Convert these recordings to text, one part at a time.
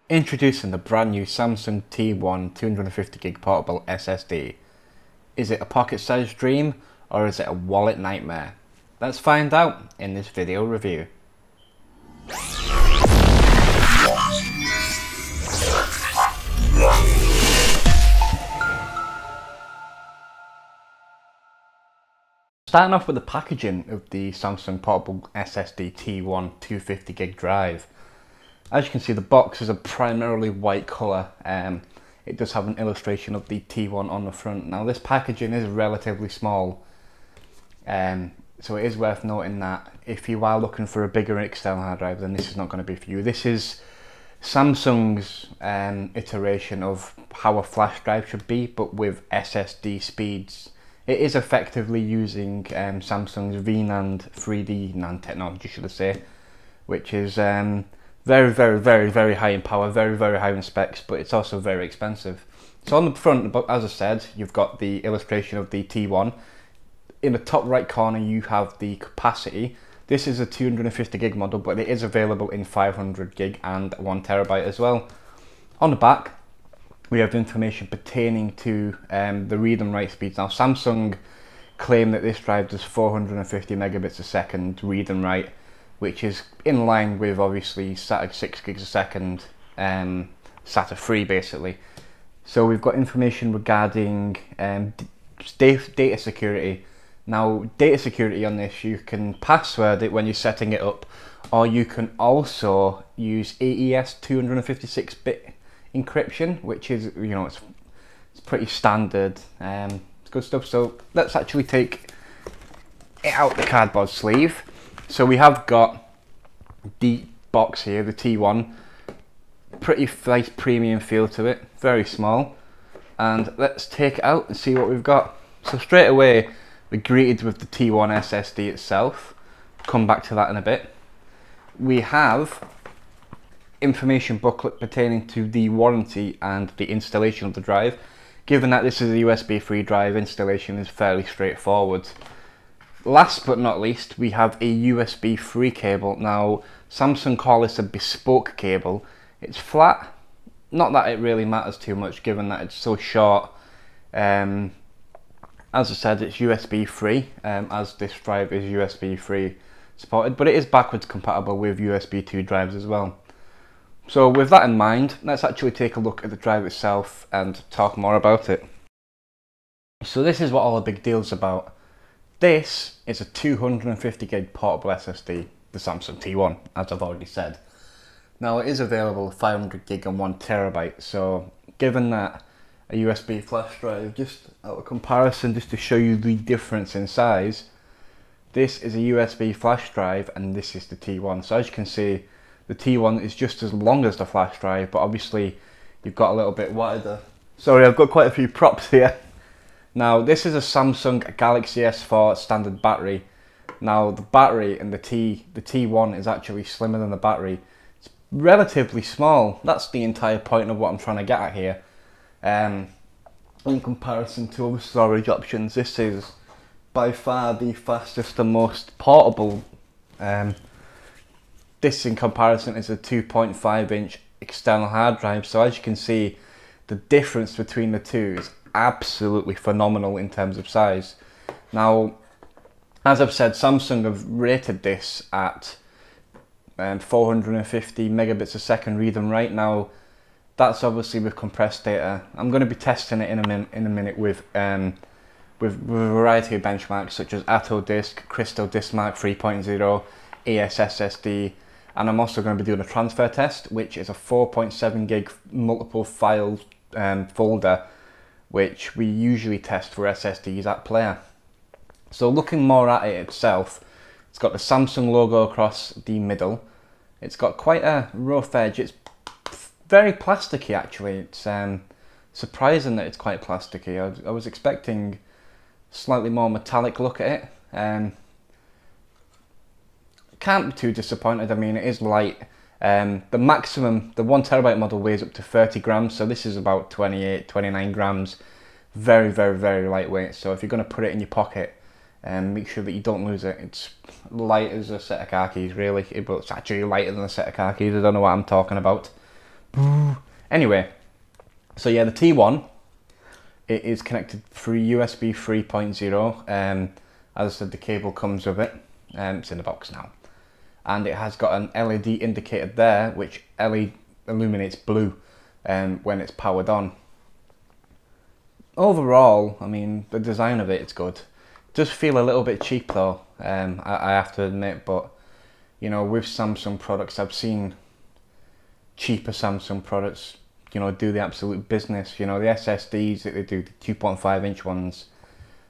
Introducing the brand new Samsung T1 250GB Portable SSD. Is it a pocket-sized dream or is it a wallet nightmare? Let's find out in this video review. Starting off with the packaging of the Samsung Portable SSD T1 250GB drive. As you can see, the box is a primarily white colour. It does have an illustration of the T1 on the front. Now this packaging is relatively small, so it is worth noting that if you are looking for a bigger external hard drive, then this is not going to be for you. This is Samsung's iteration of how a flash drive should be, but with SSD speeds. It is effectively using Samsung's VNAND 3D NAND technology, should I say, which is very high in power, very high in specs, but it's also very expensive. So on the front, as I said, you've got the illustration of the T1. In the top right corner you have the capacity. This is a 250GB model, but it is available in 500GB and 1TB as well. On the back we have information pertaining to the read and write speeds. Now Samsung claim that this drive does 450 megabits a second read and write, which is in line with obviously SATA 6 gigs a second, SATA 3 basically. So we've got information regarding data security. Now data security on this, you can password it when you're setting it up, or you can also use AES 256-bit encryption, which is, you know, it's pretty standard. It's good stuff. So let's actually take it out the cardboard sleeve. So we have got the box here, the T1, pretty nice premium feel to it, very small. And let's take it out and see what we've got. So straight away we're greeted with the T1 SSD itself. Come back to that in a bit. We have information booklet pertaining to the warranty and the installation of the drive. Given that this is a USB-free drive, installation is fairly straightforward. Last but not least, we have a USB-free cable. Now Samsung call this a bespoke cable. It's flat, not that it really matters too much given that it's so short. As I said, it's USB-free, as this drive is USB-free supported, but it is backwards compatible with USB 2 drives as well. So with that in mind, let's actually take a look at the drive itself and talk more about it. So this is what all the big deal's about. This is a 250GB portable SSD, the Samsung T1, as I've already said. Now it is available 500GB and 1TB, so given that a USB flash drive, just out of comparison, just to show you the difference in size, this is a USB flash drive and this is the T1. So as you can see, the T1 is just as long as the flash drive, but obviously you've got a little bit wider. Sorry, I've got quite a few props here. Now this is a Samsung Galaxy S4 standard battery. Now the battery in the T1 is actually slimmer than the battery. It's relatively small. That's the entire point of what I'm trying to get at here. In comparison to other storage options, this is by far the fastest and most portable. This in comparison is a 2.5-inch external hard drive, so as you can see, the difference between the two is absolutely phenomenal in terms of size. Now, as I've said, Samsung have rated this at 450 megabits a second read and write. Now, that's obviously with compressed data. I'm going to be testing it in a minute with a variety of benchmarks such as AtoDisk, Crystal DiskMark 3.0, ESSSD, and I'm also going to be doing a transfer test, which is a 4.7 gig multiple file folder, which we usually test for SSDs at Play3r. So looking more at it itself, it's got the Samsung logo across the middle. It's got quite a rough edge. It's very plasticky actually. It's surprising that it's quite plasticky. I was expecting slightly more metallic look at it. Can't be too disappointed. I mean, it is light. The maximum, the 1TB model weighs up to 30 grams, so this is about 29 grams. Very lightweight. So if you're going to put it in your pocket, make sure that you don't lose it. It's light as a set of car keys, really, but it's actually lighter than a set of car keys. I don't know what I'm talking about. Anyway, so yeah, the T1, it is connected through USB 3.0. As I said, the cable comes with it. It's in the box now. And it has got an LED indicator there, which illuminates blue when it's powered on. Overall, I mean, the design of it's good. It does feel a little bit cheap though, I have to admit, but you know, with Samsung products, I've seen cheaper Samsung products, you know, do the absolute business. You know, the SSDs that they do, the 2.5 inch ones,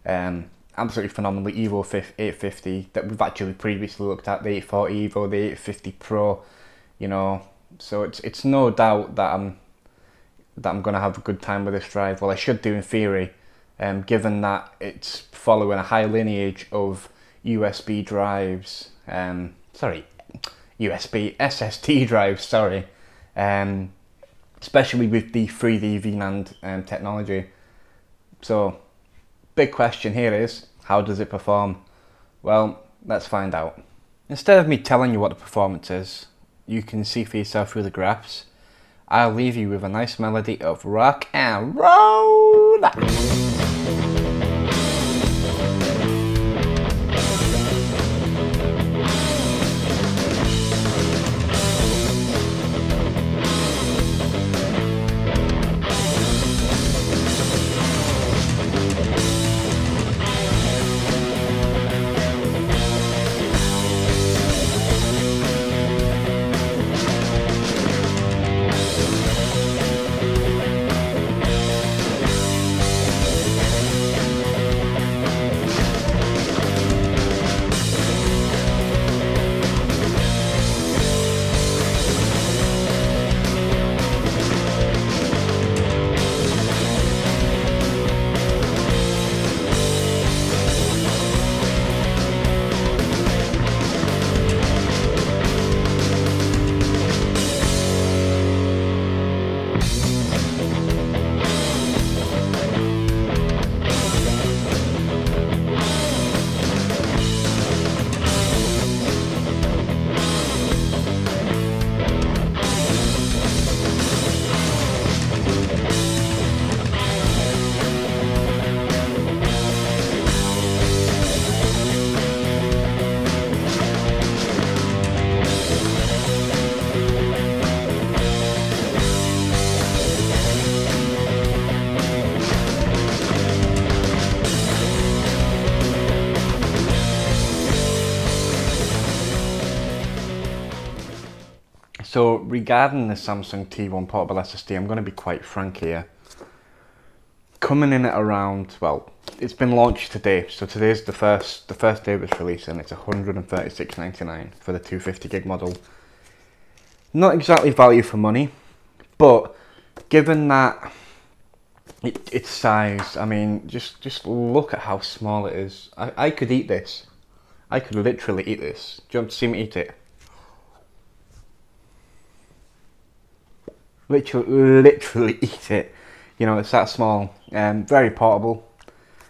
absolutely phenomenal. The Evo 850 that we've actually previously looked at, the 840 Evo, the 850 Pro, you know, so it's no doubt that I'm gonna have a good time with this drive. Well, I should do in theory, given that it's following a high lineage of USB drives, USB SSD drives, sorry, especially with the 3D VNAND technology. So, big question here is, how does it perform? Well, let's find out. Instead of me telling you what the performance is, you can see for yourself through the graphs. I'll leave you with a nice melody of rock and roll. So regarding the Samsung T1 Portable SSD, I'm going to be quite frank here. Coming in at around, well, it's been launched today, so today's the first day of its release, and it's $136.99 for the 250 gig model. Not exactly value for money, but given that its size, I mean, just look at how small it is. I could eat this. I could literally eat this. Do you want to see me eat it? Literally eat it. You know, it's that small. Very portable.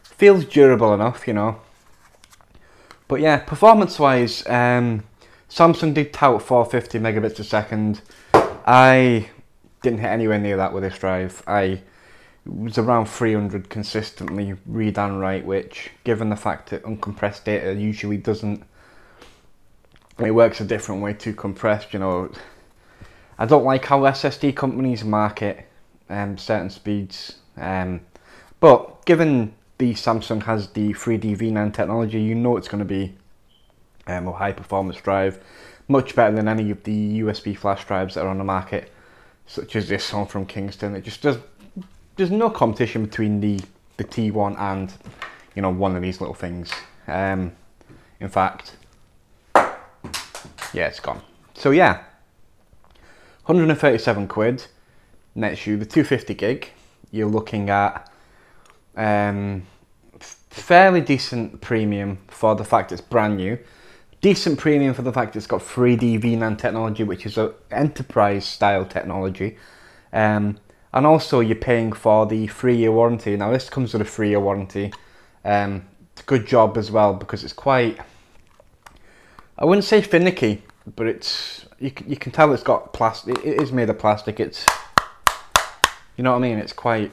Feels durable enough, you know. But yeah, performance wise, Samsung did tout 450 megabits a second. I didn't hit anywhere near that with this drive. I was around 300 consistently, read and write, which, given the fact that uncompressed data usually doesn't, it works a different way to compressed, you know. I don't like how SSD companies market certain speeds, but given the Samsung has the 3D VNAND technology, you know it's going to be a high performance drive, much better than any of the USB flash drives that are on the market, such as this one from Kingston. It just does. There's no competition between the T1 and, you know, one of these little things. In fact, yeah, it's gone. So yeah. 137 quid nets you the 250 gig. You're looking at fairly decent premium for the fact it's brand new. Decent premium for the fact it's got 3D VNAND technology, which is an enterprise style technology. And also you're paying for the 3-year warranty. Now this comes with a 3-year warranty. It's a good job as well because it's quite, I wouldn't say finicky, but it's you can tell it's got plastic. It is made of plastic. It's, you know what I mean. It's quite,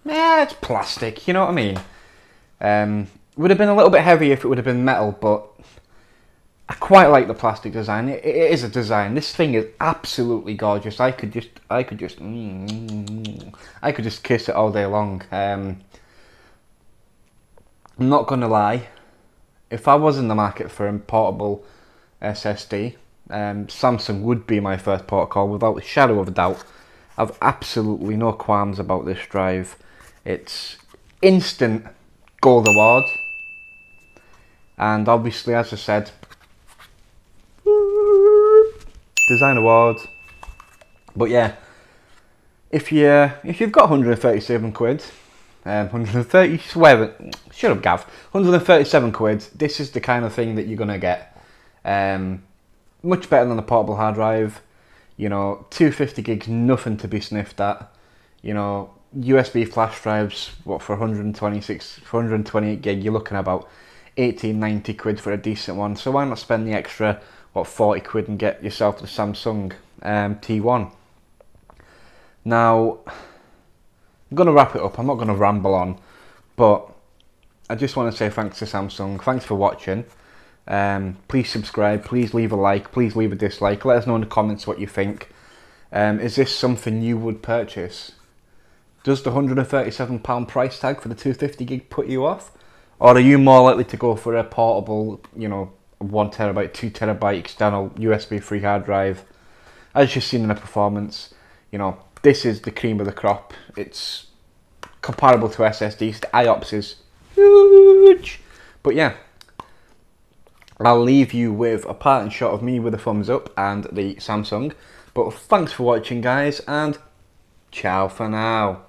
yeah, it's plastic. You know what I mean. Would have been a little bit heavy if it would have been metal, but I quite like the plastic design. It is a design. This thing is absolutely gorgeous. I could just kiss it all day long. I'm not gonna lie. If I was in the market for a portable SSD, Samsung would be my first port of call without a shadow of a doubt. I've absolutely no qualms about this drive. It's instant gold award, and obviously, as I said, design awards. But yeah, if you've got 137 quid, 137, shut up Gav, 137 quid, this is the kind of thing that you're gonna get. Much better than a portable hard drive. You know, 250 gigs, nothing to be sniffed at. You know, USB flash drives, what, for 128 gig, you're looking at about 18-90 quid for a decent one. So why not spend the extra, what, 40 quid and get yourself the Samsung T1. Now, I'm going to wrap it up. I'm not going to ramble on, but I just want to say thanks to Samsung. Thanks for watching. Please subscribe, please leave a like, please leave a dislike. Let us know in the comments what you think. Is this something you would purchase? Does the £137 price tag for the 250 gig put you off? Or are you more likely to go for a portable, you know, 1 terabyte, 2 terabyte external USB free hard drive? As you've seen in the performance, you know, this is the cream of the crop. It's comparable to SSDs. The IOPS is huge. But yeah, I'll leave you with a parting shot of me with a thumbs up and the Samsung. But thanks for watching, guys, and ciao for now.